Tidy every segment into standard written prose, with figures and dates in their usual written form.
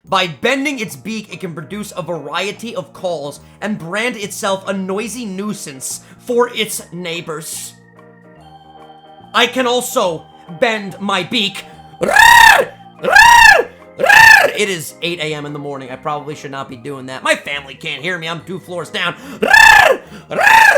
By bending its beak, it can produce a variety of calls and brand itself a noisy nuisance for its neighbors. I can also bend my beak. It is 8 a.m. in the morning. I probably should not be doing that. My family can't hear me. I'm 2 floors down.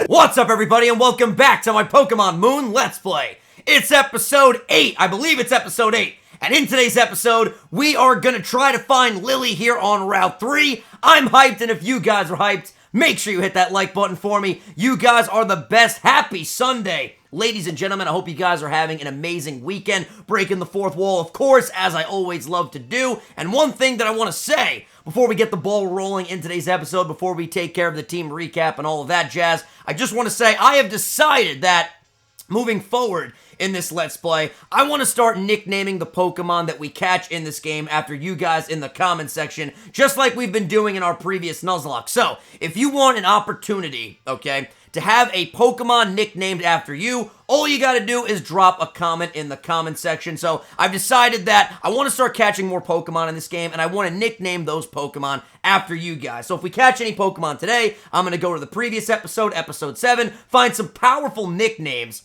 What's up, everybody, and welcome back to my Pokemon Moon Let's Play. It's episode 8. I believe it's episode 8. And in today's episode, we are gonna try to find Lillie here on Route 3. I'm hyped, and if you guys are hyped, make sure you hit that like button for me. You guys are the best. Happy Sunday. Ladies and gentlemen, I hope you guys are having an amazing weekend, breaking the fourth wall, of course, as I always love to do. And one thing that I want to say before we get the ball rolling in today's episode, before we take care of the team recap and all of that jazz, I just want to say I have decided that moving forward in this Let's Play, I want to start nicknaming the Pokemon that we catch in this game after you guys in the comment section, just like we've been doing in our previous Nuzlocke. So, if you want an opportunity, okay, to have a Pokemon nicknamed after you, all you gotta do is drop a comment in the comment section. So, I've decided that I want to start catching more Pokemon in this game, and I want to nickname those Pokemon after you guys. So, if we catch any Pokemon today, I'm gonna go to the previous episode, episode 7, find some powerful nicknames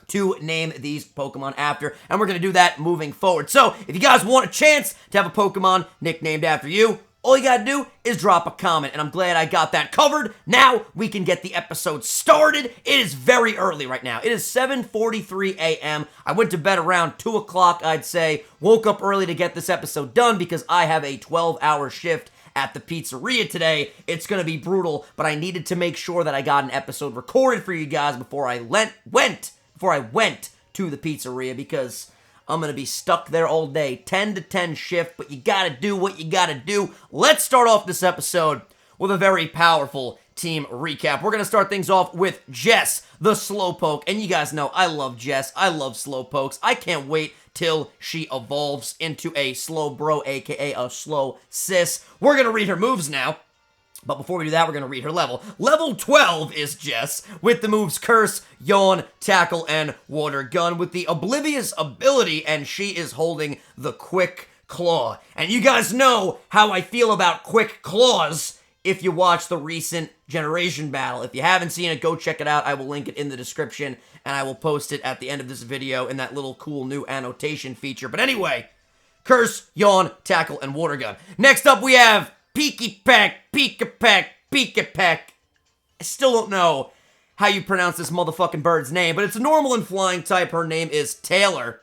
to name these Pokemon after, and we're going to do that moving forward. So, if you guys want a chance to have a Pokemon nicknamed after you, all you gotta do is drop a comment, and I'm glad I got that covered. Now, we can get the episode started. It is very early right now. It is 7:43 a.m. I went to bed around 2 o'clock, I'd say. Woke up early to get this episode done because I have a 12-hour shift at the pizzeria today. It's gonna be brutal, but I needed to make sure that I got an episode recorded for you guys before I went to the pizzeria, because I'm going to be stuck there all day. 10 to 10 shift, but you got to do what you got to do. Let's start off this episode with a very powerful team recap. We're going to start things off with Jess, the Slowpoke. And you guys know I love Jess. I love Slowpokes. I can't wait till she evolves into a Slowbro, aka a Slow Sis. We're going to read her moves now. But before we do that, we're going to read her level. Level 12 is Jess, with the moves Curse, Yawn, Tackle, and Water Gun, with the Oblivious ability, and she is holding the Quick Claw. And you guys know how I feel about Quick Claws if you watch the recent Generation Battle. If you haven't seen it, go check it out. I will link it in the description, and I will post it at the end of this video in that little cool new annotation feature. But anyway, Curse, Yawn, Tackle, and Water Gun. Next up, we have Peeky-Peck, Peek-a-Peck, Peek-a-Peck. I still don't know how you pronounce this motherfucking bird's name, but it's a normal and flying type. Her name is Taylor.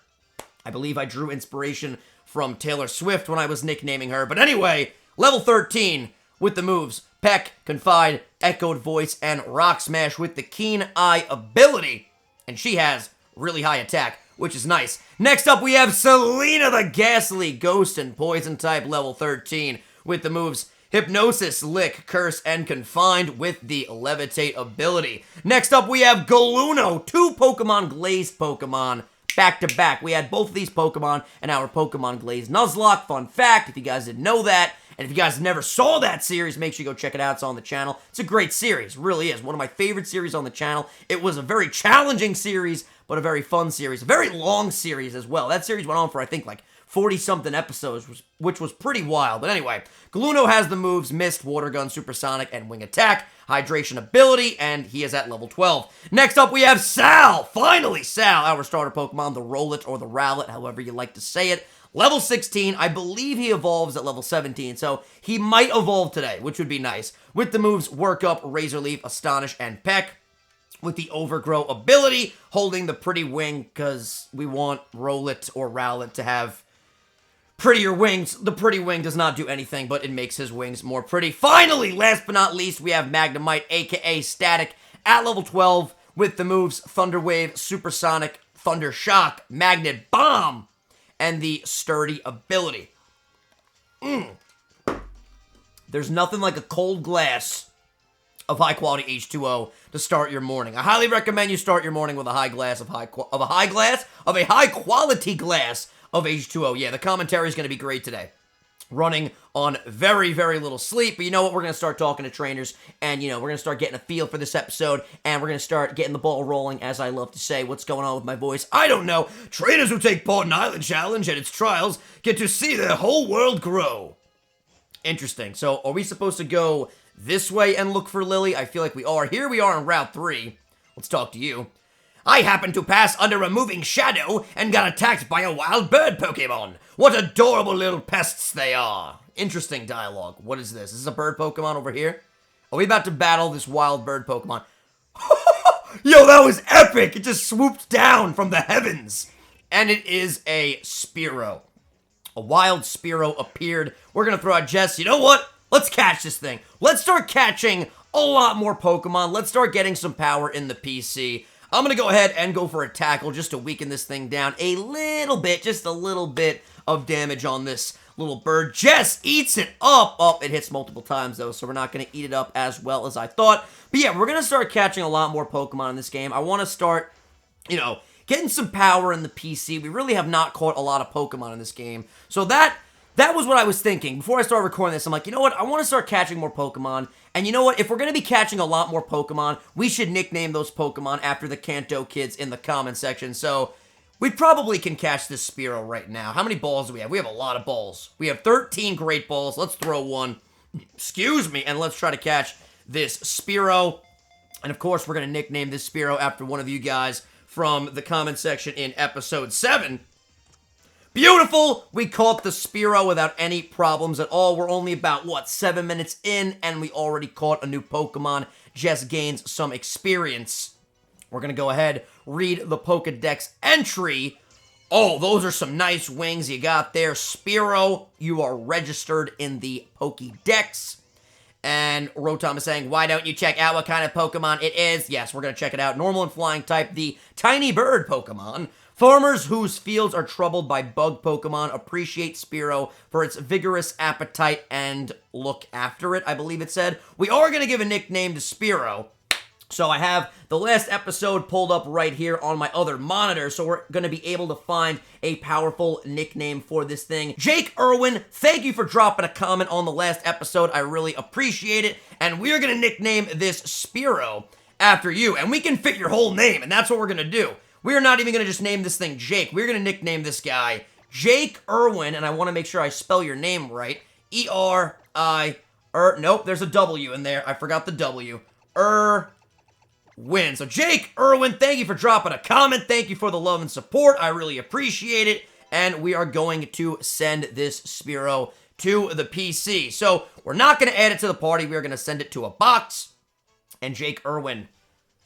I believe I drew inspiration from Taylor Swift when I was nicknaming her. But anyway, level 13 with the moves Peck, Confide, Echoed Voice, and Rock Smash with the Keen Eye ability. And she has really high attack, which is nice. Next up, we have Selena the Ghastly, Ghost and Poison type, level 13. With the moves Hypnosis, Lick, Curse, and Confined with the Levitate ability. Next up, we have Galuno, 2 Pokemon Glazed Pokemon back to back. We had both of these Pokemon in our Pokemon Glazed Nuzlocke. Fun fact, if you guys didn't know that, and if you guys never saw that series, make sure you go check it out. It's on the channel. It's a great series, really is. One of my favorite series on the channel. It was a very challenging series, but a very fun series. A very long series as well. That series went on for, I think, like 40-something episodes, which was pretty wild. But anyway, Galuno has the moves Mist, Water Gun, Supersonic, and Wing Attack, Hydration ability, and he is at level 12. Next up, we have Sal! Finally, Sal, our starter Pokemon, the Rowlet or the Rowlet, however you like to say it. Level 16, I believe he evolves at level 17, so he might evolve today, which would be nice. With the moves Work Up, Razor Leaf, Astonish, and Peck. With the Overgrow ability, holding the Pretty Wing, because we want Rowlet or Rowlet to have prettier wings. The Pretty Wing does not do anything, but it makes his wings more pretty. Finally, last but not least, we have Magnemite, aka Static, at level 12, with the moves Thunder Wave, Supersonic, Thunder Shock, Magnet Bomb, and the Sturdy ability. There's nothing like a cold glass of high-quality H2O to start your morning. I highly recommend you start your morning with a high-quality glass of H2O. Yeah, the commentary is going to be great today. Running on very, very little sleep. But you know what? We're going to start talking to trainers. And, you know, we're going to start getting a feel for this episode. And we're going to start getting the ball rolling, as I love to say. What's going on with my voice? I don't know. Trainers who take part in Island Challenge and its trials get to see their whole world grow. Interesting. So, are we supposed to go this way and look for Lillie? I feel like we are. Here we are on Route 3. Let's talk to you. I happened to pass under a moving shadow and got attacked by a wild bird Pokemon. What adorable little pests they are. Interesting dialogue. What is this? Is this a bird Pokemon over here? Are we about to battle this wild bird Pokemon? Yo, that was epic! It just swooped down from the heavens. And it is a Spearow. A wild Spearow appeared. We're gonna throw out Jess. You know what? Let's catch this thing. Let's start catching a lot more Pokemon. Let's start getting some power in the PC. I'm gonna go ahead and go for a tackle just to weaken this thing down a little bit. Just a little bit of damage on this little bird. Jess eats it up. Oh, it hits multiple times though, so we're not gonna eat it up as well as I thought. But yeah, we're gonna start catching a lot more Pokemon in this game. I want to start, getting some power in the PC. We really have not caught a lot of Pokemon in this game. So that was what I was thinking. Before I started recording this, I'm like, you know what? I want to start catching more Pokemon. And you know what? If we're going to be catching a lot more Pokemon, we should nickname those Pokemon after the Kanto kids in the comment section. So we probably can catch this Spearow right now. How many balls do we have? We have a lot of balls. We have 13 great balls. Let's throw one. Excuse me. And let's try to catch this Spearow. And of course, we're going to nickname this Spearow after one of you guys from the comment section in episode 7. Beautiful! We caught the Spearow without any problems at all. We're only about, 7 minutes in, and we already caught a new Pokemon. Just gains some experience. We're going to go ahead, read the Pokedex entry. Oh, those are some nice wings you got there. Spearow, you are registered in the Pokedex. And Rotom is saying, why don't you check out what kind of Pokemon it is? Yes, we're going to check it out. Normal and flying type, the tiny bird Pokemon. Farmers whose fields are troubled by bug Pokemon appreciate Spearow for its vigorous appetite and look after it, I believe it said. We are going to give a nickname to Spearow. So I have the last episode pulled up right here on my other monitor, so we're going to be able to find a powerful nickname for this thing. Jake Irwin, thank you for dropping a comment on the last episode. I really appreciate it. And we're going to nickname this Spearow after you. And we can fit your whole name, and that's what we're going to do. We're not even going to just name this thing Jake. We're going to nickname this guy Jake Irwin, and I want to make sure I spell your name right. Nope, there's a W in there. I forgot the W. Irwin. So Jake Irwin, thank you for dropping a comment. Thank you for the love and support. I really appreciate it. And we are going to send this Spearow to the PC. So we're not going to add it to the party. We are going to send it to a box. And Jake Irwin,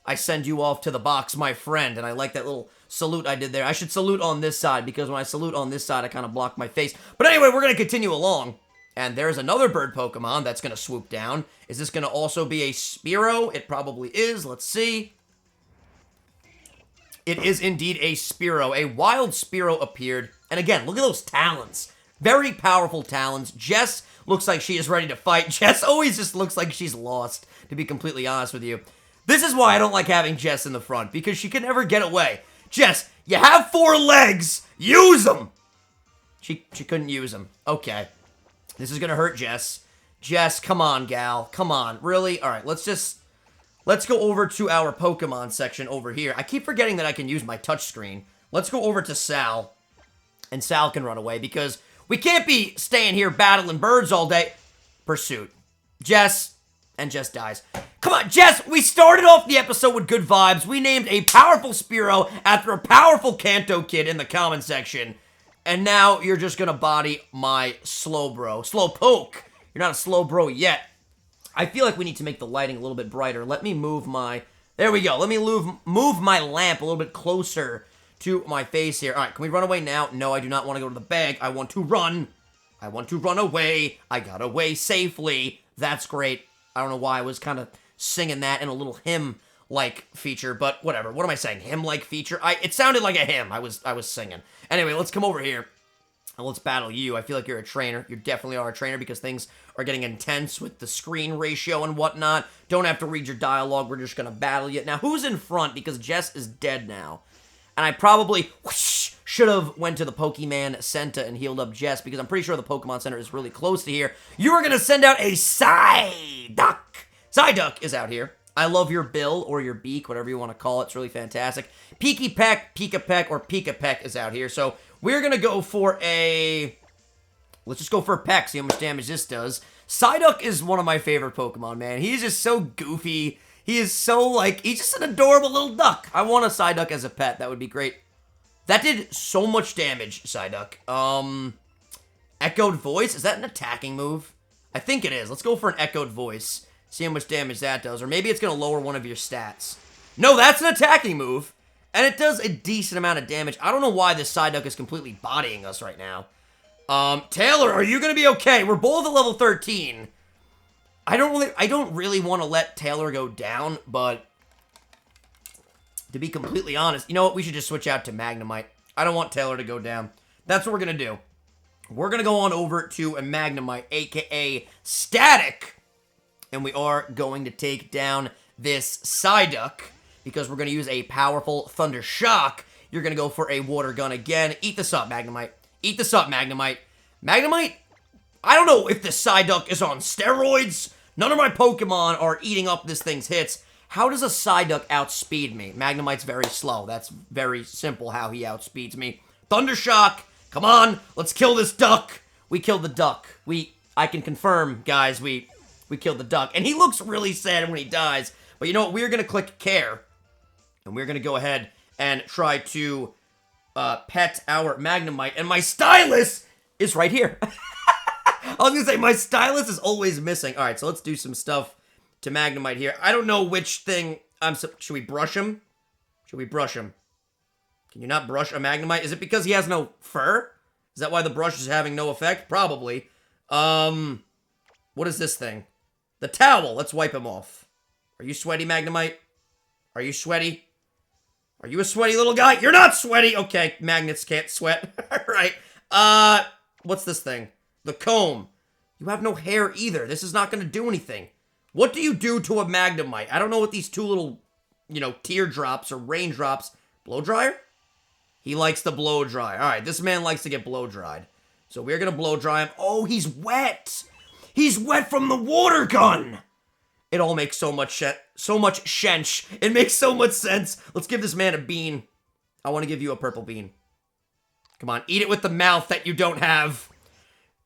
I send you off to the box, my friend. And I like that little salute I did there. I should salute on this side, because when I salute on this side, I kind of block my face. But anyway, we're going to continue along. And there's another bird Pokemon that's going to swoop down. Is this going to also be a Spearow? It probably is. Let's see. It is indeed a Spearow. A wild Spearow appeared. And again, look at those talons. Very powerful talons. Jess looks like she is ready to fight. Jess always just looks like she's lost, to be completely honest with you. This is why I don't like having Jess in the front, because she can never get away. Jess, you have 4 legs. Use them. She couldn't use them. Okay. This is going to hurt Jess. Jess, come on, gal. Come on. Really? All right, let's go over to our Pokemon section over here. I keep forgetting that I can use my touchscreen. Let's go over to Sal, and Sal can run away, because we can't be staying here battling birds all day. Pursuit. Jess, and Jess dies. Come on, Jess, we started off the episode with good vibes. We named a powerful Spearow after a powerful Kanto kid in the comment section. And now you're just going to body my Slowpoke. You're not a Slowbro yet. I feel like we need to make the lighting a little bit brighter. Let me move my... There we go. Let me move my lamp a little bit closer to my face here. All right, can we run away now? No, I do not want to go to the bag. I want to run. I want to run away. I got away safely. That's great. I don't know why I was kind of singing that in a little hymn-like feature, but whatever. What am I saying? Hymn-like feature? It sounded like a hymn I was singing. Anyway, let's come over here, and let's battle you. I feel like you're a trainer. You definitely are a trainer, because things are getting intense with the screen ratio and whatnot. Don't have to read your dialogue. We're just going to battle you. Now, who's in front? Because Jess is dead now. And I probably should have went to the Pokemon Center and healed up Jess, because I'm pretty sure the Pokemon Center is really close to here. You are going to send out a Psyduck. Psyduck is out here. I love your bill, or your beak, whatever you want to call it. It's really fantastic. Pika-Peck, or Pika-Peck is out here. So we're going to go for a Let's just go for a peck, see how much damage this does. Psyduck is one of my favorite Pokemon, man. He's just so goofy. He is so, like, he's just an adorable little duck. I want a Psyduck as a pet. That would be great. That did so much damage, Psyduck. Echoed Voice? Is that an attacking move? I think it is. Let's go for an Echoed Voice. See how much damage that does. Or maybe it's going to lower one of your stats. No, that's an attacking move. And it does a decent amount of damage. I don't know why this Psyduck is completely bodying us right now. Taylor, are you going to be okay? We're both at level 13. I don't really want to let Taylor go down, but to be completely honest, you know what? We should just switch out to Magnemite. I don't want Taylor to go down. That's what we're going to do. We're going to go on over to a Magnemite, aka Static, and we are going to take down this Psyduck because we're going to use a powerful Thunder Shock. You're going to go for a Water Gun again. Eat this up, Magnemite. Eat this up, Magnemite. Magnemite, I don't know if the Psyduck is on steroids. None of my Pokemon are eating up this thing's hits. How does a Psyduck outspeed me? Magnemite's very slow. That's very simple how he outspeeds me. Thunder Shock. Come on, let's kill this duck. We killed the duck. I can confirm, guys, we killed the duck. And he looks really sad when he dies. But you know what? We're going to click Care. And we're going to go ahead and try to pet our Magnemite. And my Stylus is right here. I was going to say, my Stylus is always missing. All right, so let's do some stuff to Magnemite here. I don't know which thing should we brush him? Should we brush him? Can you not brush a Magnemite? Is it because he has no fur? Is that why the brush is having no effect? Probably. What is this thing? The towel. Let's wipe him off. Are you sweaty, Magnemite? Are you sweaty? Are you a sweaty little guy? You're not sweaty! Okay, magnets can't sweat. Alright. What's this thing? The comb. You have no hair either. This is not going to do anything. What do you do to a Magnemite? I don't know what these two little, teardrops or raindrops. Blow dryer? He likes to blow dry. All right, this man likes to get blow dried. So we're going to blow dry him. Oh, he's wet. He's wet from the water gun. It all makes so much sense. It makes so much sense. Let's give this man a bean. I want to give you a purple bean. Come on, eat it with the mouth that you don't have.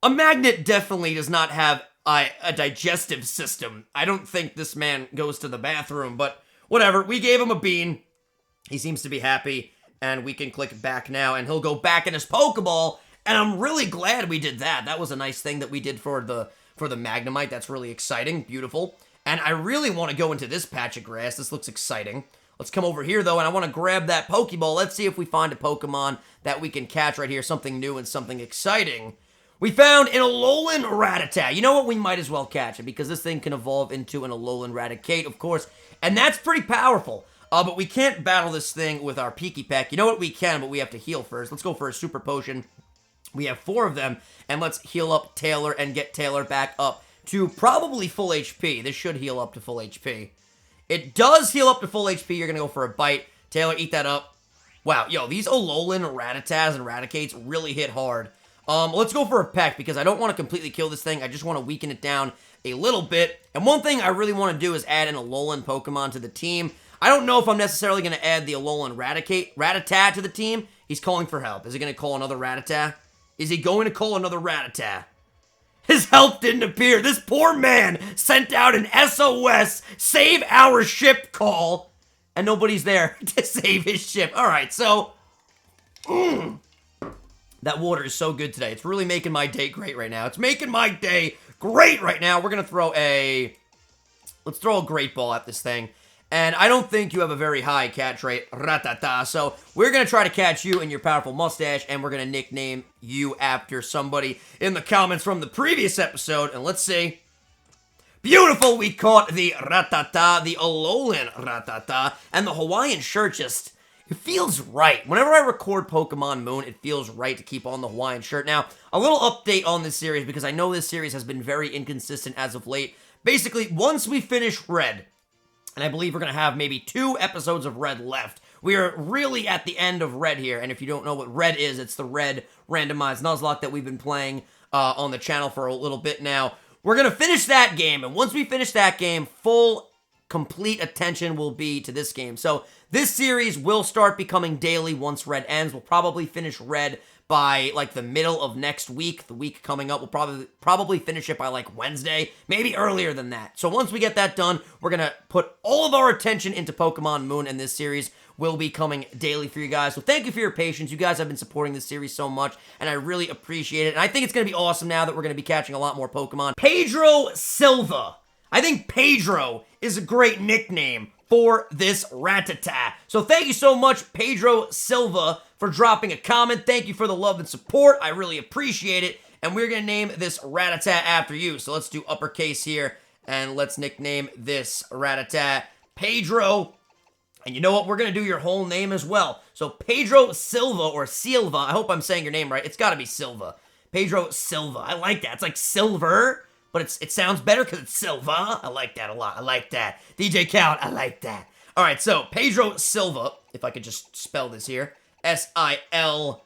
A magnet definitely does not have a digestive system. I don't think this man goes to the bathroom, but whatever. We gave him a bean. He seems to be happy. And we can click back now, and he'll go back in his Pokeball, and I'm really glad we did that. That was a nice thing that we did for the Magnemite. That's really exciting. Beautiful. And I really want to go into this patch of grass. This looks exciting. Let's come over here, though, and I want to grab that Pokeball. Let's see if we find a Pokemon that we can catch right here. Something new and something exciting. We found an Alolan Rattata. You know what? We might as well catch it, because this thing can evolve into an Alolan Raticate, of course, and that's pretty powerful. But we can't battle this thing with our Peaky Peck. You know what? We can, but we have to heal first. Let's go for a Super Potion. We have 4 of them, and let's heal up Taylor and get Taylor back up to probably full HP. This should heal up to full HP. It does heal up to full HP. You're going to go for a bite. Taylor, eat that up. Wow, yo, these Alolan Rattatas and Raticates really hit hard. Let's go for a peck, because I don't want to completely kill this thing. I just want to weaken it down a little bit. And one thing I really want to do is add an Alolan Pokemon to the team. I don't know if I'm necessarily going to add the Alolan Rattata to the team. He's calling for help. Is he going to call another Rattata? Is he going to call another Rattata? His help didn't appear. This poor man sent out an SOS, save our ship call, and nobody's there to save his ship. All right, so that water is so good today. It's really making my day great right now. It's making my day great right now. We're going to throw let's throw a Great Ball at this thing. And I don't think you have a very high catch rate, Rattata. So we're going to try to catch you in your powerful mustache, and we're going to nickname you after somebody in the comments from the previous episode. And let's see. Beautiful, we caught the Rattata, the Alolan Rattata, and the Hawaiian shirt just, it feels right. Whenever I record Pokemon Moon, it feels right to keep on the Hawaiian shirt. Now, a little update on this series, because I know this series has been very inconsistent as of late. Basically, once we finish Red, and I believe we're going to have maybe 2 episodes of Red left. We are really at the end of Red here, and if you don't know what Red is, it's the Red randomized Nuzlocke that we've been playing on the channel for a little bit now. We're going to finish that game, and once we finish that game, full complete attention will be to this game. So this series will start becoming daily once Red ends. We'll probably finish Red by like the middle of next week. The week coming up, we'll probably finish it by like Wednesday, maybe earlier than that. So once we get that done, we're gonna put all of our attention into Pokemon Moon, and this series will be coming daily for you guys. So thank you for your patience. You guys have been supporting this series so much, and I really appreciate it. And I think it's gonna be awesome now that we're gonna be catching a lot more Pokemon. Pedro Silva. I think Pedro is a great nickname for this Rattata. So thank you so much, Pedro Silva, for dropping a comment. Thank you for the love and support. I really appreciate it. And we're going to name this Rattata after you. So let's do uppercase here, and let's nickname this Rattata Pedro. And you know what? We're going to do your whole name as well. So Pedro Silva, or Silva. I hope I'm saying your name right. It's got to be Silva. Pedro Silva. I like that. It's like silver, but it sounds better because it's Silva. I like that a lot. I like that. DJ Khaled, I like that. All right, so Pedro Silva, if I could just spell this here. S-I-L-V-A.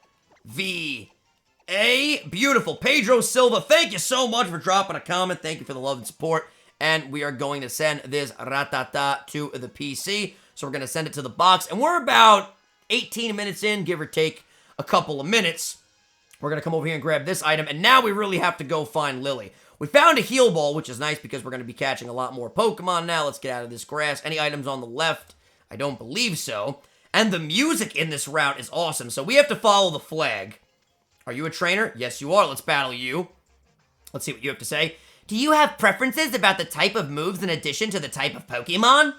Beautiful. Pedro Silva, thank you so much for dropping a comment. Thank you for the love and support. And we are going to send this Rattata to the PC. So we're going to send it to the box. And we're about 18 minutes in, give or take a couple of minutes. We're going to come over here and grab this item. And now we really have to go find Lillie. We found a heal ball, which is nice because we're going to be catching a lot more Pokemon now. Let's get out of this grass. Any items on the left? I don't believe so. And the music in this route is awesome. So we have to follow the flag. Are you a trainer? Yes, you are. Let's battle you. Let's see what you have to say. Do you have preferences about the type of moves in addition to the type of Pokemon?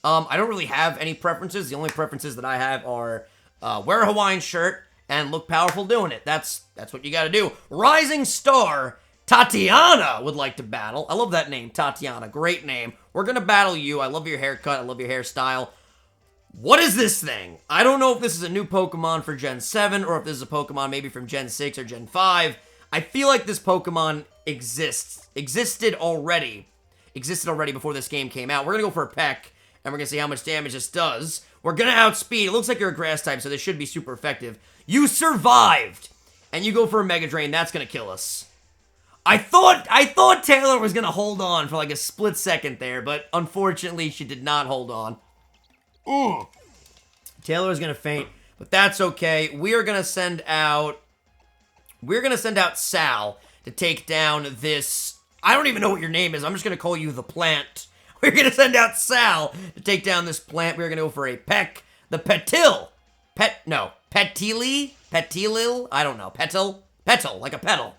I don't really have any preferences. The only preferences that I have are wear a Hawaiian shirt and look powerful doing it. That's what you got to do. Rising Star Tatiana would like to battle. I love that name, Tatiana. Great name. We're going to battle you. I love your haircut. I love your hairstyle. What is this thing? I don't know if this is a new Pokemon for Gen 7 or if this is a Pokemon maybe from Gen 6 or Gen 5. I feel like this Pokemon existed already before this game came out. We're going to go for a peck, and we're going to see how much damage this does. We're going to outspeed. It looks like you're a grass type, so this should be super effective. You survived, and you go for a Mega Drain. That's going to kill us. I thought Taylor was going to hold on for like a split second there, but unfortunately she did not hold on. Ooh. Taylor is going to faint, but that's okay. We're going to send out Sal to take down this. I don't even know what your name is. I'm just going to call you the plant. We're going to send out Sal to take down this plant. We're going to go for a peck. The Petil. Petilil? I don't know. Petal, like a petal.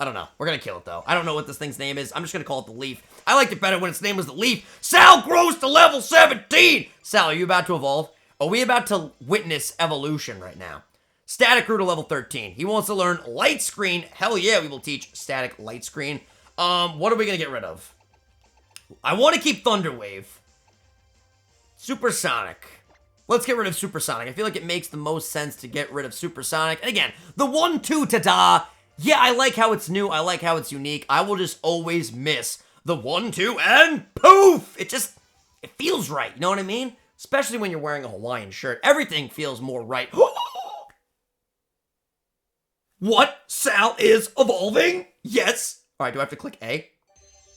I don't know. We're going to kill it, though. I don't know what this thing's name is. I'm just going to call it the Leaf. I liked it better when its name was the Leaf. Sal grows to level 17! Sal, are you about to evolve? Are we about to witness evolution right now? Static grew to level 13. He wants to learn Light Screen. Hell yeah, we will teach Static Light Screen. What are we going to get rid of? I want to keep Thunder Wave. Supersonic. Let's get rid of Supersonic. I feel like it makes the most sense to get rid of Supersonic. And again, the 1-2 ta-da. Yeah, I like how it's new. I like how it's unique. I will just always miss the 1-2 and poof! It feels right. You know what I mean? Especially when you're wearing a Hawaiian shirt. Everything feels more right. What? Sal is evolving? Yes. All right, do I have to click A?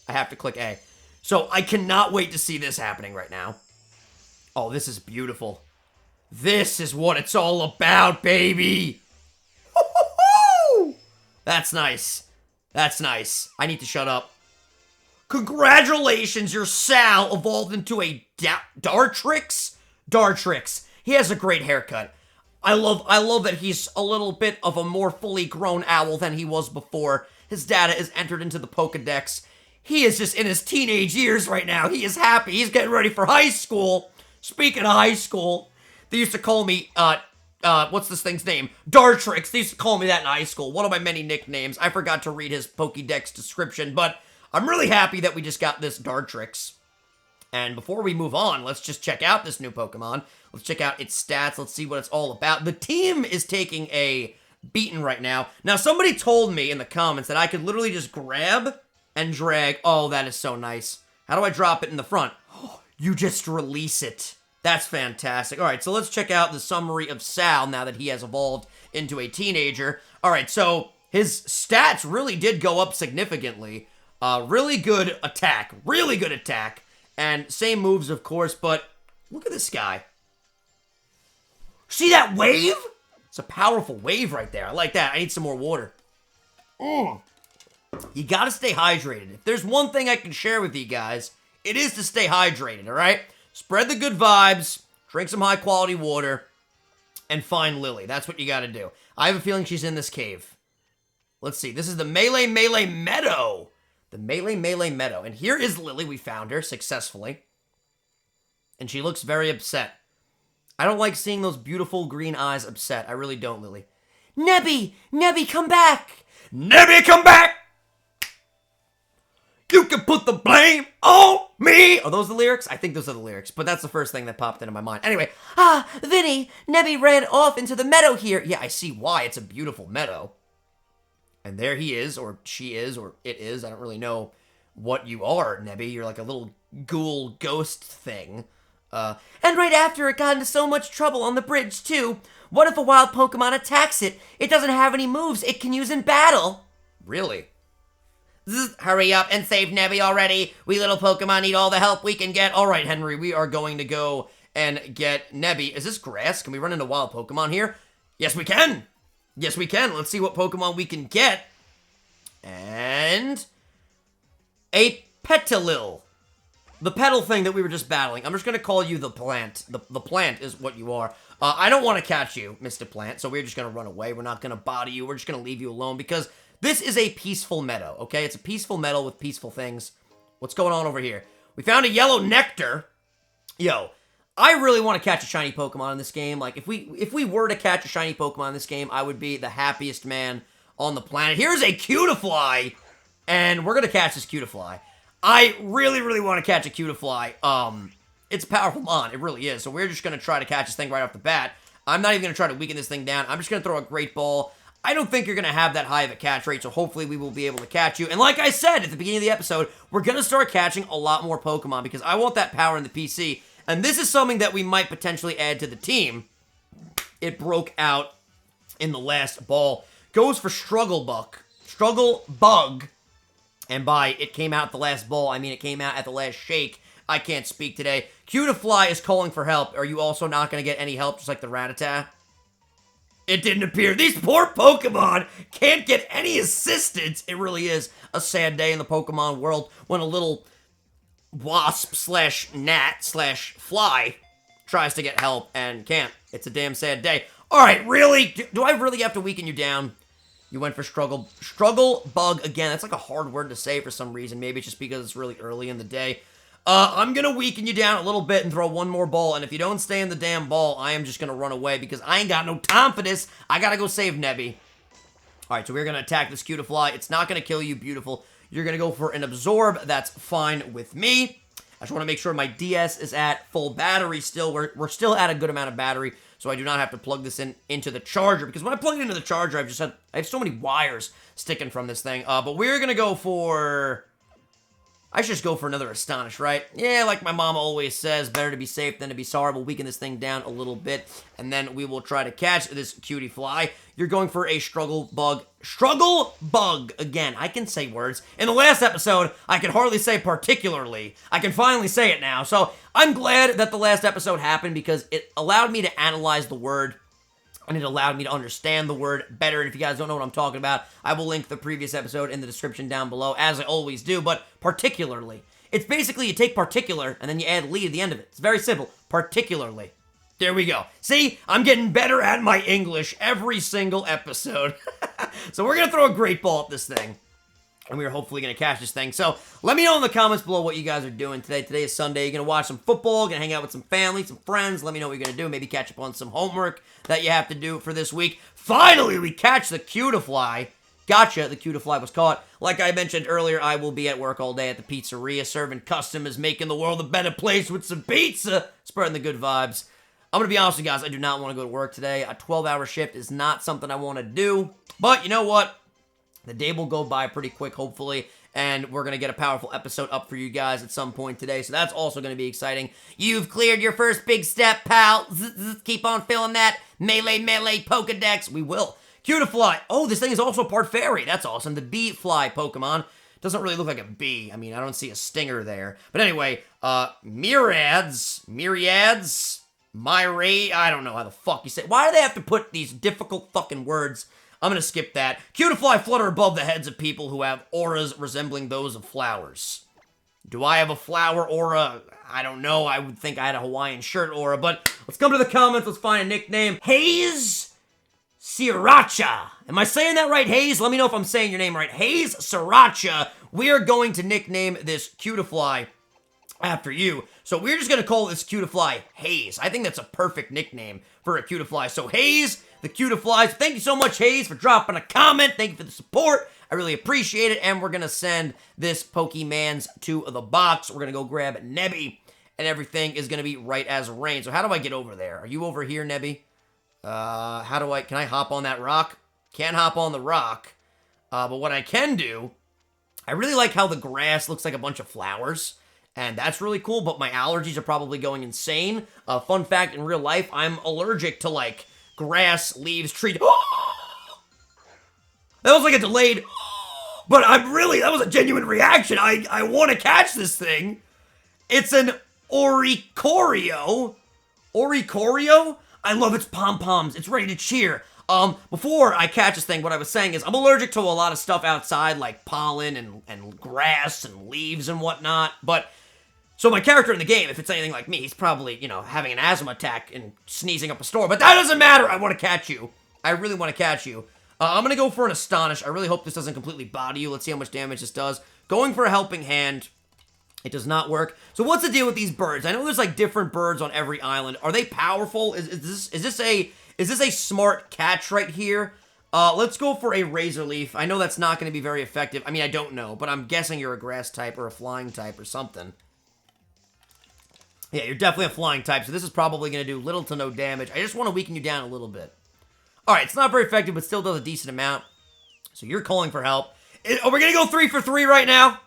I have to click A. So I cannot wait to see this happening right now. Oh, this is beautiful. This is what it's all about, baby. That's nice. That's nice. I need to shut up. Congratulations, your Sal evolved into a Dartrix? Dartrix. He has a great haircut. I love that he's a little bit of a more fully grown owl than he was before. His data is entered into the Pokedex. He is just in his teenage years right now. He is happy. He's getting ready for high school. Speaking of high school, they used to call me, what's this thing's name? Dartrix. They used to call me that in high school. One of my many nicknames. I forgot to read his Pokédex description, but I'm really happy that we just got this Dartrix. And before we move on, let's just check out this new Pokemon. Let's check out its stats. Let's see what it's all about. The team is taking a beating right now. Now, somebody told me in the comments that I could literally just grab and drag. Oh, that is so nice. How do I drop it in the front? You just release it. That's fantastic. All right, so let's check out the summary of Sal now that he has evolved into a teenager. All right, so his stats really did go up significantly. Really good attack. And same moves, of course, but look at this guy. See that wave? It's a powerful wave right there. I like that. I need some more water. You gotta stay hydrated. If there's one thing I can share with you guys, it is to stay hydrated, alright? Spread the good vibes, drink some high-quality water, and find Lillie. That's what you gotta do. I have a feeling she's in this cave. Let's see. This is the Melee Meadow. The Melee Meadow. And here is Lillie. We found her successfully. And she looks very upset. I don't like seeing those beautiful green eyes upset. I really don't, Lillie. Nebby! Nebby, come back! Nebby, come back! You can put the blame on me! Are those the lyrics? I think those are the lyrics, but that's the first thing that popped into my mind. Anyway, Vinny, Nebby ran off into the meadow here. Yeah, I see why. It's a beautiful meadow. And there he is, or she is, or it is. I don't really know what you are, Nebby. You're like a little ghoul ghost thing. And right after it got into so much trouble on the bridge, too. What if a wild Pokemon attacks it? It doesn't have any moves it can use in battle. Really? Hurry up and save Nebby already. We little Pokemon need all the help we can get. All right, Henry, we are going to go and get Nebby. Is this grass? Can we run into wild Pokemon here? Yes, we can. Yes, we can. Let's see what Pokemon we can get. And a Petalil. The petal thing that we were just battling. I'm just going to call you the plant. The plant is what you are. I don't want to catch you, Mr. Plant, so we're just going to run away. We're not going to body you. We're just going to leave you alone because this is a peaceful meadow, okay? It's a peaceful meadow with peaceful things. What's going on over here? We found a yellow nectar. Yo, I really want to catch a shiny Pokemon in this game. Like, if we were to catch a shiny Pokemon in this game, I would be the happiest man on the planet. Here's a Cutiefly, and we're going to catch this Cutiefly. I really, really want to catch a Cutiefly. It's a powerful mon. It really is. So we're just going to try to catch this thing right off the bat. I'm not even going to try to weaken this thing down. I'm just going to throw a Great Ball. I don't think you're going to have that high of a catch rate, so hopefully we will be able to catch you. And like I said at the beginning of the episode, we're going to start catching a lot more Pokemon because I want that power in the PC. And this is something that we might potentially add to the team. It broke out in the last ball. Goes for Struggle Bug. And by it came out the last ball, I mean it came out at the last shake. I can't speak today. Cutiefly is calling for help. Are you also not going to get any help, just like the Rattata? It didn't appear. These poor Pokemon can't get any assistance. It really is a sad day in the Pokemon world when a little wasp slash gnat slash fly tries to get help and can't. It's a damn sad day. All right, really? Do I really have to weaken you down? You went for Struggle Bug again. That's like a hard word to say for some reason. Maybe it's just because it's really early in the day. I'm going to weaken you down a little bit and throw one more ball. And if you don't stay in the damn ball, I am just going to run away because I ain't got no time for this. I got to go save Nebby. All right, so we're going to attack this Cutiefly. It's not going to kill you, beautiful. You're going to go for an Absorb. That's fine with me. I just want to make sure my DS is at full battery still. We're still at a good amount of battery, so I do not have to plug this into the charger. Because when I plug it into the charger, I have so many wires sticking from this thing. But we're going to go for... I should just go for another Astonish, right? Yeah, like my mom always says, better to be safe than to be sorry. We'll weaken this thing down a little bit, and then we will try to catch this Cutiefly. You're going for a Struggle Bug again. I can say words. In the last episode, I could hardly say particularly. I can finally say it now. So I'm glad that the last episode happened because it allowed me to analyze the word and it allowed me to understand the word better. And if you guys don't know what I'm talking about, I will link the previous episode in the description down below, as I always do. But particularly, it's basically you take particular and then you add "ly" at the end of it. It's very simple. Particularly. There we go. See, I'm getting better at my English every single episode. So we're going to throw a Great Ball at this thing. And we are hopefully going to catch this thing. So let me know in the comments below what you guys are doing today. Today is Sunday. You're going to watch some football, going to hang out with some family, some friends. Let me know what you're going to do. Maybe catch up on some homework that you have to do for this week. Finally, we catch the Cutiefly. Gotcha, the Cutiefly was caught. Like I mentioned earlier, I will be at work all day at the pizzeria, serving customers, making the world a better place with some pizza, spreading the good vibes. I'm going to be honest with you guys, I do not want to go to work today. A 12-hour shift is not something I want to do. But you know what? The day will go by pretty quick, hopefully, and we're going to get a powerful episode up for you guys at some point today, so that's also going to be exciting. You've cleared your first big step, pal. Keep on filling that melee Pokedex. We will. Cutiefly. Oh, this thing is also part fairy. That's awesome. The bee fly Pokemon. Doesn't really look like a bee. I mean, I don't see a stinger there. But anyway, myriads, myray, I don't know how the fuck you say. Why do they have to put these difficult fucking words? I'm gonna skip that. Cutiefly flutter above the heads of people who have auras resembling those of flowers. Do I have a flower aura? I don't know. I would think I had a Hawaiian shirt aura, but let's come to the comments. Let's find a nickname. Hayes Sriracha. Am I saying that right, Hayes? Let me know if I'm saying your name right. Hayes Sriracha. We are going to nickname this Cutiefly after you. So we're just going to call this Cutiefly Hayes. I think that's a perfect nickname for a Cutiefly. So Hayes, the Cutieflies. Thank you so much, Hayes, for dropping a comment. Thank you for the support. I really appreciate it. And we're going to send this Pokemans to the box. We're going to go grab Nebby. And everything is going to be right as rain. So how do I get over there? Are you over here, Nebby? Can I hop on that rock? Can't hop on the rock. But what I can do, I really like how the grass looks like a bunch of flowers. And that's really cool, but my allergies are probably going insane. Fun fact, in real life, I'm allergic to, like, grass, leaves, trees. That was like a delayed, but that was a genuine reaction. I want to catch this thing. It's an Oricorio. Oricorio? I love its pom-poms. It's ready to cheer. Before I catch this thing, what I was saying is I'm allergic to a lot of stuff outside, like pollen and grass and leaves and whatnot, but so my character in the game, if it's anything like me, he's probably, you know, having an asthma attack and sneezing up a storm. But that doesn't matter. I want to catch you. I really want to catch you. I'm going to go for an Astonish. I really hope this doesn't completely body you. Let's see how much damage this does. Going for a Helping Hand. It does not work. So what's the deal with these birds? I know there's like different birds on every island. Are they powerful? Is this a smart catch right here? Let's go for a Razor Leaf. I know that's not going to be very effective. I mean, I don't know, but I'm guessing you're a grass type or a flying type or something. Yeah, you're definitely a flying type, so this is probably going to do little to no damage. I just want to weaken you down a little bit. Alright, it's not very effective, but still does a decent amount. So you're calling for help. Are we going to go 3 for 3 right now?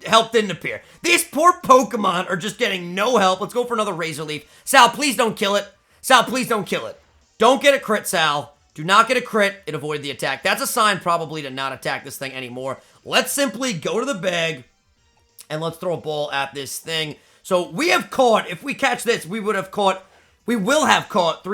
Help didn't appear. These poor Pokemon are just getting no help. Let's go for another Razor Leaf. Sal, please don't kill it. Sal, please don't kill it. Don't get a crit, Sal. Do not get a crit. It avoided the attack. That's a sign probably to not attack this thing anymore. Let's simply go to the bag. And let's throw a ball at this thing. So we have caught, if we catch this, we will have caught 3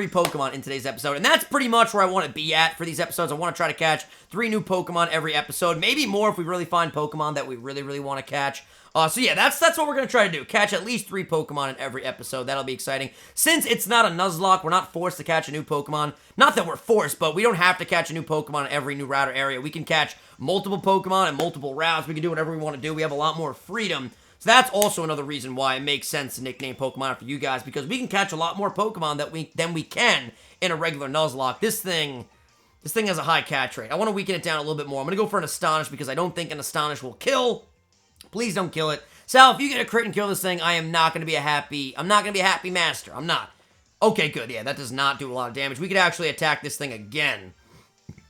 Pokemon in today's episode. And that's pretty much where I want to be at for these episodes. I want to try to catch 3 new Pokemon every episode. Maybe more if we really find Pokemon that we really, really want to catch. So yeah, that's what we're going to try to do. Catch at least 3 Pokemon in every episode. That'll be exciting. Since it's not a Nuzlocke, we're not forced to catch a new Pokemon. Not that we're forced, but we don't have to catch a new Pokemon in every new route or area. We can catch multiple Pokemon in multiple routes. We can do whatever we want to do. We have a lot more freedom. So that's also another reason why it makes sense to nickname Pokemon after you guys, because we can catch a lot more Pokemon than we can in a regular Nuzlocke. This thing has a high catch rate. I want to weaken it down a little bit more. I'm going to go for an Astonish because I don't think an Astonish will kill. Please don't kill it. Sal, if you get a crit and kill this thing, I'm not going to be a happy master. I'm not. Okay, good. Yeah, that does not do a lot of damage. We could actually attack this thing again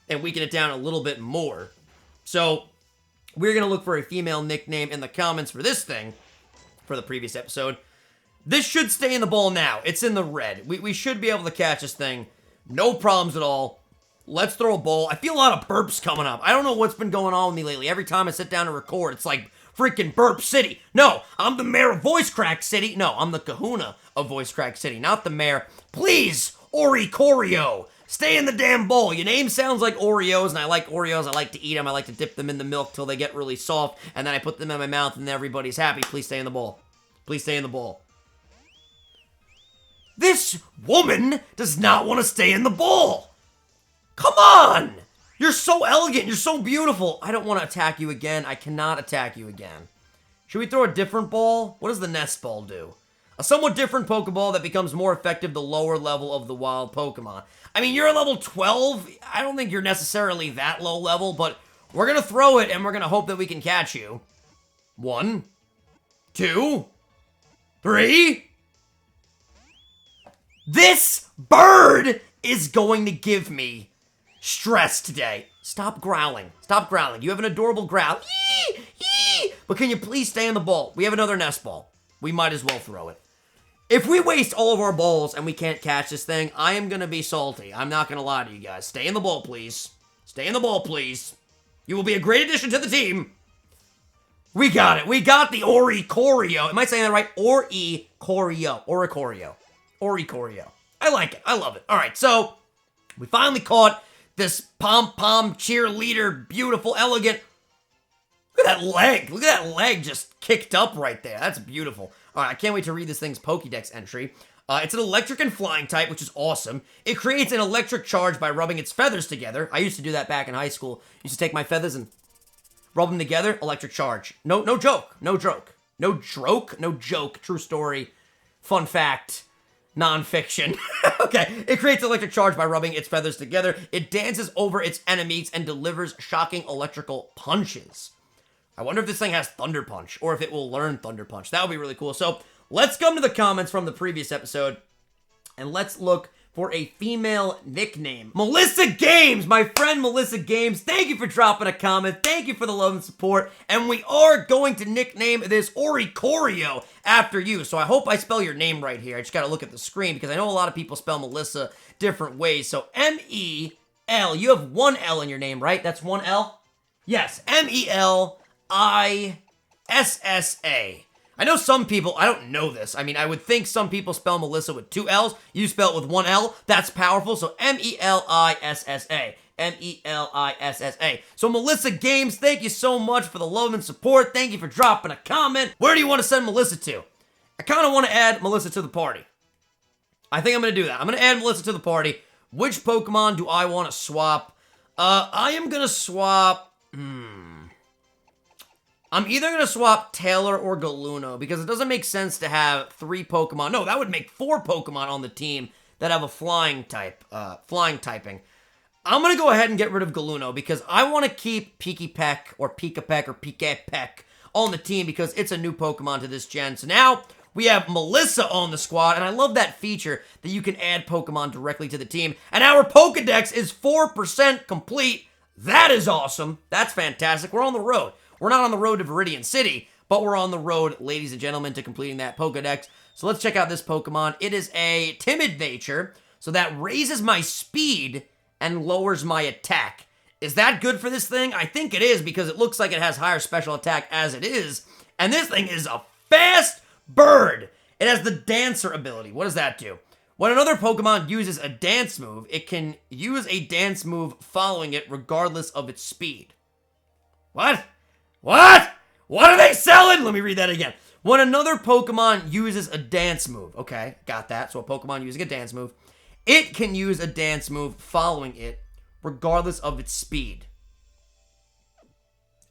and weaken it down a little bit more. So we're going to look for a female nickname in the comments for this thing, for the previous episode. This should stay in the bowl now. It's in the red. We should be able to catch this thing. No problems at all. Let's throw a bowl. I feel a lot of burps coming up. I don't know what's been going on with me lately. Every time I sit down to record, it's like freaking Burp City. No, I'm the mayor of Voice Crack City. No, I'm the kahuna of Voice Crack City, not the mayor. Please, Oricorio, stay in the damn bowl. Your name sounds like Oreos, and I like Oreos. I like to eat them. I like to dip them in the milk till they get really soft, and then I put them in my mouth, and everybody's happy. Please stay in the bowl. Please stay in the bowl. This woman does not want to stay in the bowl. Come on! You're so elegant. You're so beautiful. I don't want to attack you again. I cannot attack you again. Should we throw a different ball? What does the nest ball do? A somewhat different Pokeball that becomes more effective the lower level of the wild Pokemon. I mean, you're a level 12. I don't think you're necessarily that low level, but we're going to throw it, and we're going to hope that we can catch you. 1, 2, 3. This bird is going to give me stress today. Stop growling. Stop growling. You have an adorable growl. Yee! Yee! But can you please stay in the ball? We have another nest ball. We might as well throw it. If we waste all of our balls and we can't catch this thing, I am going to be salty. I'm not going to lie to you guys. Stay in the ball, please. Stay in the ball, please. You will be a great addition to the team. We got it. We got the Oricorio. Am I saying that right? Oricorio. Oricorio. Oricorio. I like it. I love it. All right, so we finally caught this pom-pom cheerleader, beautiful, elegant. Look at that leg. Look at that leg just kicked up right there. That's beautiful. All right, I can't wait to read this thing's Pokédex entry. It's an electric and flying type, which is awesome. It creates an electric charge by rubbing its feathers together. I used to do that back in high school. Used to take my feathers and rub them together, electric charge. No joke. No joke. No joke. No joke. True story. Fun fact. Non-fiction. Okay. It creates electric charge by rubbing its feathers together. It dances over its enemies and delivers shocking electrical punches. I wonder if this thing has Thunder Punch, or if it will learn Thunder Punch. That would be really cool. So, let's come to the comments from the previous episode, and let's look for a female nickname. Melissa Games! My friend Melissa Games, thank you for dropping a comment. Thank you for the love and support. And we are going to nickname this Oricorio after you. So I hope I spell your name right here. I just gotta look at the screen because I know a lot of people spell Melissa different ways. So M-E-L. You have one L in your name, right? That's one L? Yes. M-E-L-I-S-S-A. I know some people, I don't know this. I mean, I would think some people spell Melissa with two L's. You spell it with one L. That's powerful. So M-E-L-I-S-S-A. M-E-L-I-S-S-A. So Melissa Games, thank you so much for the love and support. Thank you for dropping a comment. Where do you want to send Melissa to? I kind of want to add Melissa to the party. I think I'm going to do that. I'm going to add Melissa to the party. Which Pokemon do I want to swap? I am going to swap... I'm either going to swap Taylor or Galuno, because it doesn't make sense to have 3 Pokemon. No, that would make 4 Pokemon on the team that have a flying typing. I'm going to go ahead and get rid of Galuno, because I want to keep Pikipek or Pikapek on the team, because it's a new Pokemon to this gen. So now we have Melissa on the squad, and I love that feature that you can add Pokemon directly to the team. And our Pokedex is 4% complete. That is awesome. That's fantastic. We're on the road. We're not on the road to Viridian City, but we're on the road, ladies and gentlemen, to completing that Pokedex. So let's check out this Pokemon. It is a timid nature, so that raises my speed and lowers my attack. Is that good for this thing? I think it is, because it looks like it has higher special attack as it is. And this thing is a fast bird. It has the Dancer ability. What does that do? When another Pokemon uses a dance move, it can use a dance move following it regardless of its speed. What? What? What are they selling? Let me read that again. When another Pokemon uses a dance move. Okay, got that. So a Pokemon using a dance move. It can use a dance move following it, regardless of its speed.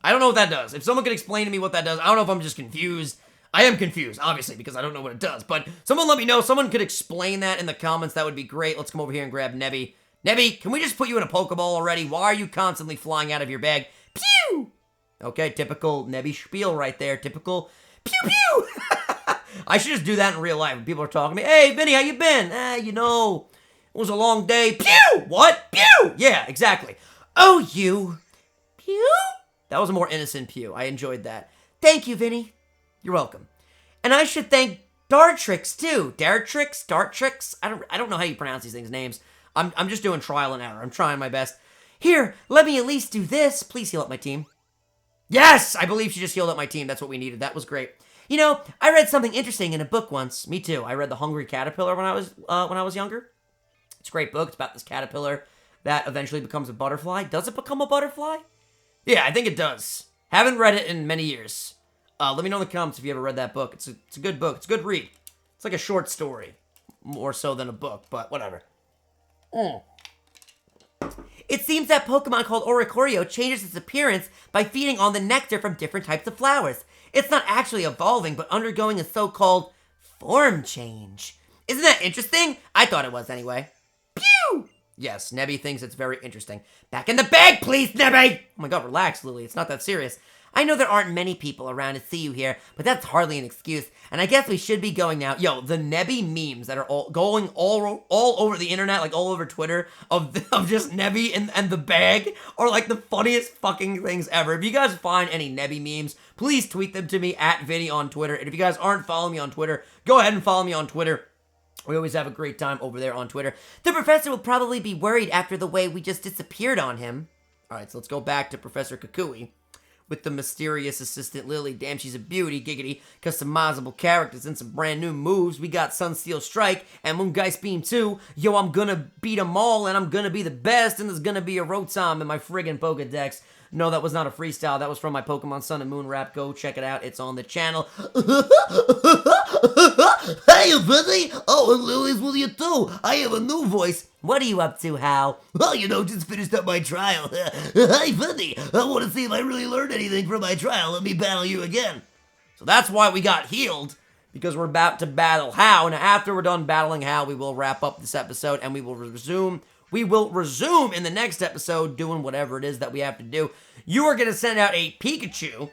I don't know what that does. If someone could explain to me what that does, I don't know if I'm just confused. I am confused, obviously, because I don't know what it does. But someone let me know. Someone could explain that in the comments. That would be great. Let's come over here and grab Nebby. Nebby, can we just put you in a Pokeball already? Why are you constantly flying out of your bag? Pew! Okay, typical Nebby spiel right there. Typical pew pew. I should just do that in real life when people are talking to me. Hey, Vinny, how you been? It was a long day. Pew! What? Pew! Yeah, exactly. Oh, you. Pew? That was a more innocent pew. I enjoyed that. Thank you, Vinny. You're welcome. And I should thank Dartrix, too. Dartrix? I don't know how you pronounce these things' names. I'm just doing trial and error. I'm trying my best. Here, let me at least do this. Please heal up my team. Yes! I believe she just healed up my team. That's what we needed. That was great. You know, I read something interesting in a book once. Me too. I read The Hungry Caterpillar when I was younger. It's a great book. It's about this caterpillar that eventually becomes a butterfly. Does it become a butterfly? Yeah, I think it does. Haven't read it in many years. Let me know in the comments if you ever read that book. It's a good book. It's a good read. It's like a short story. More so than a book, but whatever. It seems that Pokemon called Oricorio changes its appearance by feeding on the nectar from different types of flowers. It's not actually evolving, but undergoing a so-called form change. Isn't that interesting? I thought it was anyway. Pew! Yes, Nebby thinks it's very interesting. Back in the bag, please, Nebby! Oh my god, relax, Lilly. It's not that serious. I know there aren't many people around to see you here, but that's hardly an excuse, and I guess we should be going now. Yo, the Nebby memes that are going all over the internet, like all over Twitter, of just Nebby and the bag are like the funniest fucking things ever. If you guys find any Nebby memes, please tweet them to me at Vinny on Twitter, and if you guys aren't following me on Twitter, go ahead and follow me on Twitter. We always have a great time over there on Twitter. The professor will probably be worried after the way we just disappeared on him. Alright, so let's go back to Professor Kukui with the mysterious assistant Lillie. Damn, she's a beauty, giggity. Customizable characters and some brand new moves. We got Sunsteel Strike and Moongeist Beam 2. Yo, I'm gonna beat them all, and I'm gonna be the best, and there's gonna be a Rotom in my friggin' Pokedex. No, that was not a freestyle. That was from my Pokemon Sun and Moon rap. Go check it out. It's on the channel. Hey, Vinny! Oh, and Lily's with you too. I have a new voice. What are you up to, Hal? Well, just finished up my trial. Hey, Vinny, I want to see if I really learned anything from my trial. Let me battle you again. So that's why we got healed, because we're about to battle Hal. And after we're done battling Hal, we will wrap up this episode, and we will resume in the next episode doing whatever it is that we have to do. You are going to send out a Pikachu,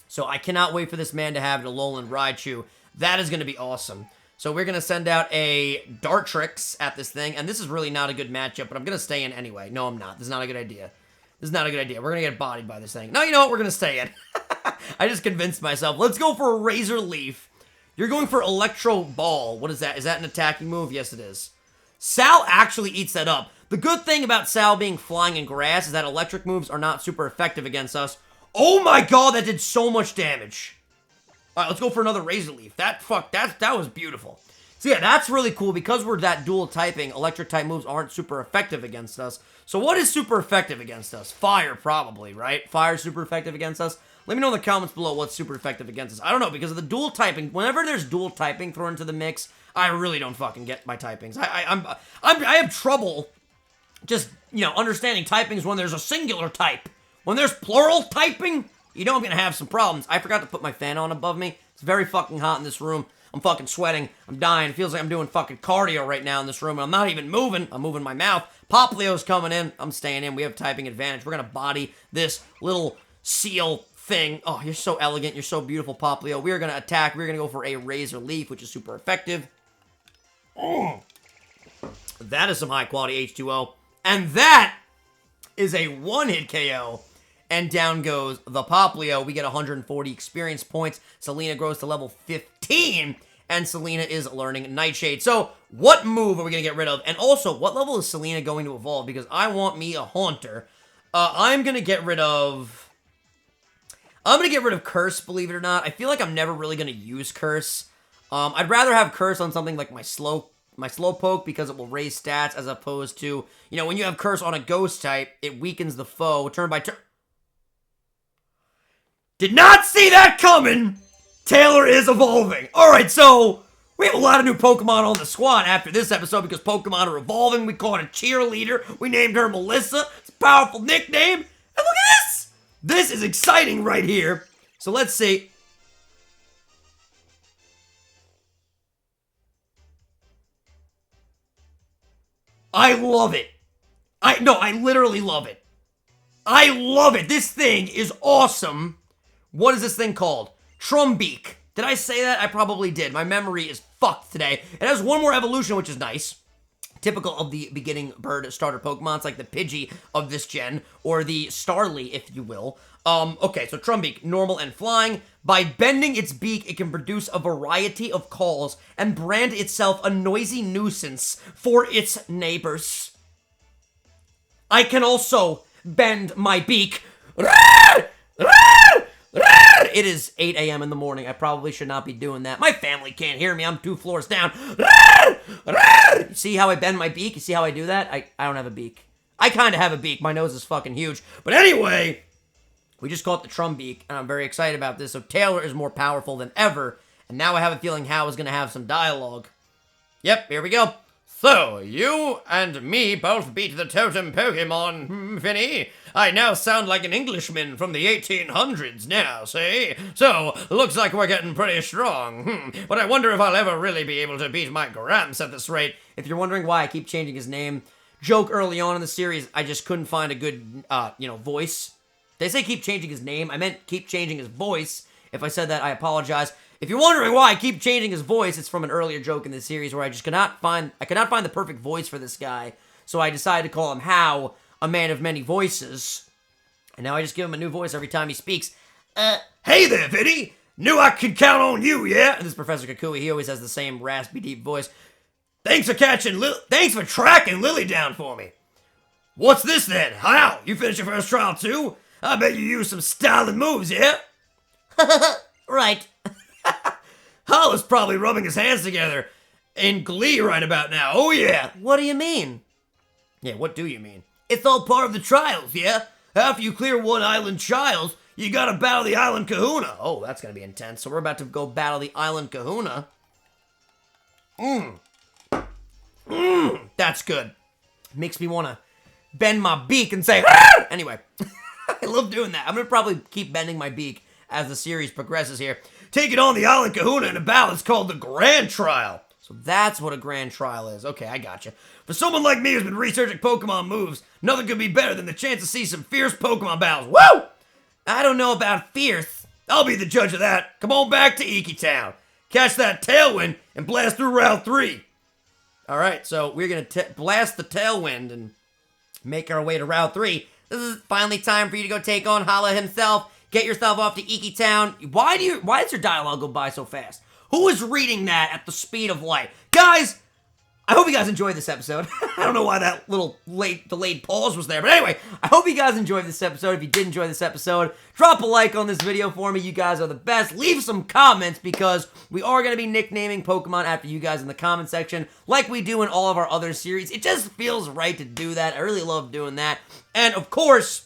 so I cannot wait for this man to have an Alolan Raichu. That is going to be awesome. So we're going to send out a Dartrix at this thing, and this is really not a good matchup, but I'm going to stay in anyway. No, I'm not. This is not a good idea. This is not a good idea. We're going to get bodied by this thing. No, you know what? We're going to stay in. I just convinced myself. Let's go for a Razor Leaf. You're going for Electro Ball. What is that? Is that an attacking move? Yes, it is. Sal actually eats that up. The good thing about Sal being flying in grass is that electric moves are not super effective against us. Oh my god, that did so much damage. Alright, let's go for another Razor Leaf. That was beautiful. So yeah, that's really cool. Because we're that dual typing, electric type moves aren't super effective against us. So what is super effective against us? Fire, probably, right? Fire super effective against us. Let me know in the comments below what's super effective against us. I don't know, because of the dual typing. Whenever there's dual typing thrown into the mix, I really don't fucking get my typings. I have trouble just, understanding typings when there's a singular type. When there's plural typing, you know I'm gonna have some problems. I forgot to put my fan on above me. It's very fucking hot in this room. I'm fucking sweating. I'm dying. It feels like I'm doing fucking cardio right now in this room. I'm not even moving. I'm moving my mouth. Poplio's coming in. I'm staying in. We have typing advantage. We're gonna body this little seal thing. Oh, you're so elegant. You're so beautiful, Poplio. We are gonna attack. We're gonna go for a Razor Leaf, which is super effective. Oh. That is some high quality H2O. And that is a one-hit KO. And down goes the Poplio. We get 140 experience points. Selena grows to level 15. And Selena is learning Nightshade. So, what move are we going to get rid of? And also, what level is Selena going to evolve? Because I want me a Haunter. I'm going to get rid of... Curse, believe it or not. I feel like I'm never really going to use Curse. I'd rather have Curse on something like my Slowpoke, because it will raise stats, as opposed to, when you have Curse on a Ghost type, it weakens the foe turn by turn. Did not see that coming! Taylor is evolving. Alright, so we have a lot of new Pokemon on the squad after this episode because Pokemon are evolving. We called a cheerleader. We named her Melissa. It's a powerful nickname. And look at this! This is exciting right here. So let's see. I love it. I literally love it. I love it. This thing is awesome. What is this thing called? Trumbeak. Did I say that? I probably did. My memory is fucked today. It has one more evolution, which is nice. Typical of the beginning bird starter Pokemon. It's like the Pidgey of this gen, or the Starly, if you will. Okay, so Trumbeak, normal and flying. By bending its beak, it can produce a variety of calls and brand itself a noisy nuisance for its neighbors. I can also bend my beak. It is 8 a.m. in the morning. I probably should not be doing that. My family can't hear me. I'm 2 floors down. See how I bend my beak? You see how I do that? I don't have a beak. I kind of have a beak. My nose is fucking huge. But anyway, we just caught the Trumbeak, and I'm very excited about this. So Taylor is more powerful than ever, and now I have a feeling Hal is going to have some dialogue. Yep, here we go. So, you and me both beat the totem Pokemon, Vinny. I now sound like an Englishman from the 1800s now, see? So, looks like we're getting pretty strong. But I wonder if I'll ever really be able to beat my Gramps at this rate. If you're wondering why I keep changing his name, joke early on in the series, I just couldn't find a good, voice. They say keep changing his name. I meant keep changing his voice. If I said that, I apologize. If you're wondering why I keep changing his voice, it's from an earlier joke in the series where I could not find the perfect voice for this guy. So I decided to call him How, a man of many voices. And now I just give him a new voice every time he speaks. Hey there, Vinny! Knew I could count on you, yeah? And this is Professor Kukui. He always has the same raspy, deep voice. Thanks for tracking Lillie down for me. What's this then? How? You finished your first trial too? I bet you used some styling moves, yeah? Right. Hala's probably rubbing his hands together in glee right about now. Oh yeah. What do you mean? Yeah, what do you mean? It's all part of the trials, yeah? After you clear one island trials, you gotta battle the island kahuna. Oh, that's gonna be intense. So we're about to go battle the island kahuna. That's good. Makes me wanna bend my beak and say, "Arr!" Anyway, I love doing that. I'm gonna probably keep bending my beak as the series progresses here. Taking on the island kahuna in a battle is called the Grand Trial. So that's what a Grand Trial is. Okay, I gotcha. For someone like me who's been researching Pokemon moves, nothing could be better than the chance to see some fierce Pokemon battles. Woo! I don't know about fierce. I'll be the judge of that. Come on back to Iki Town. Catch that Tailwind and blast through Route 3. Alright, so we're going to blast the Tailwind and make our way to Route 3. This is finally time for you to go take on Hala himself. Get yourself off to Iki Town. Why does your dialogue go by so fast? Who is reading that at the speed of light? Guys, I hope you guys enjoyed this episode. I don't know why that little delayed pause was there. But anyway, I hope you guys enjoyed this episode. If you did enjoy this episode, drop a like on this video for me. You guys are the best. Leave some comments because we are going to be nicknaming Pokemon after you guys in the comment section like we do in all of our other series. It just feels right to do that. I really love doing that. And of course,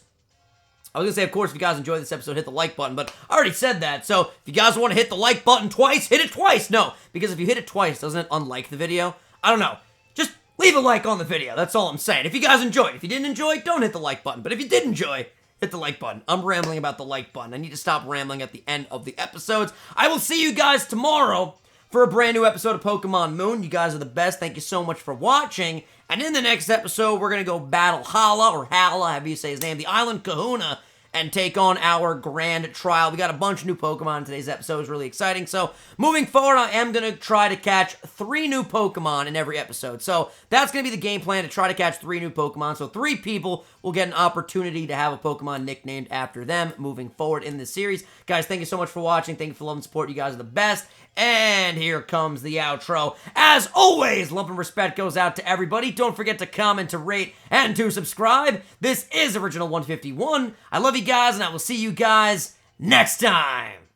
I was going to say, of course, if you guys enjoyed this episode, hit the like button, but I already said that. So if you guys want to hit the like button twice, hit it twice. No, because if you hit it twice, doesn't it unlike the video? I don't know. Just leave a like on the video. That's all I'm saying. If you guys enjoyed, if you didn't enjoy, don't hit the like button. But if you did enjoy, hit the like button. I'm rambling about the like button. I need to stop rambling at the end of the episodes. I will see you guys tomorrow for a brand new episode of Pokemon Moon. You guys are the best. Thank you so much for watching. And in the next episode, we're going to go battle Hala, or Hala, however you say his name, the Island Kahuna, and take on our Grand Trial. We got a bunch of new Pokemon in today's episode. It's really exciting. So, moving forward, I am going to try to catch 3 new Pokemon in every episode. So, that's going to be the game plan, to try to catch 3 new Pokemon. So, 3 people will get an opportunity to have a Pokemon nicknamed after them moving forward in this series. Guys, thank you so much for watching. Thank you for love and support. You guys are the best. And here comes the outro. As always, love and respect goes out to everybody. Don't forget to comment, to rate, and to subscribe. This is Original 151. I love you guys, and I will see you guys next time.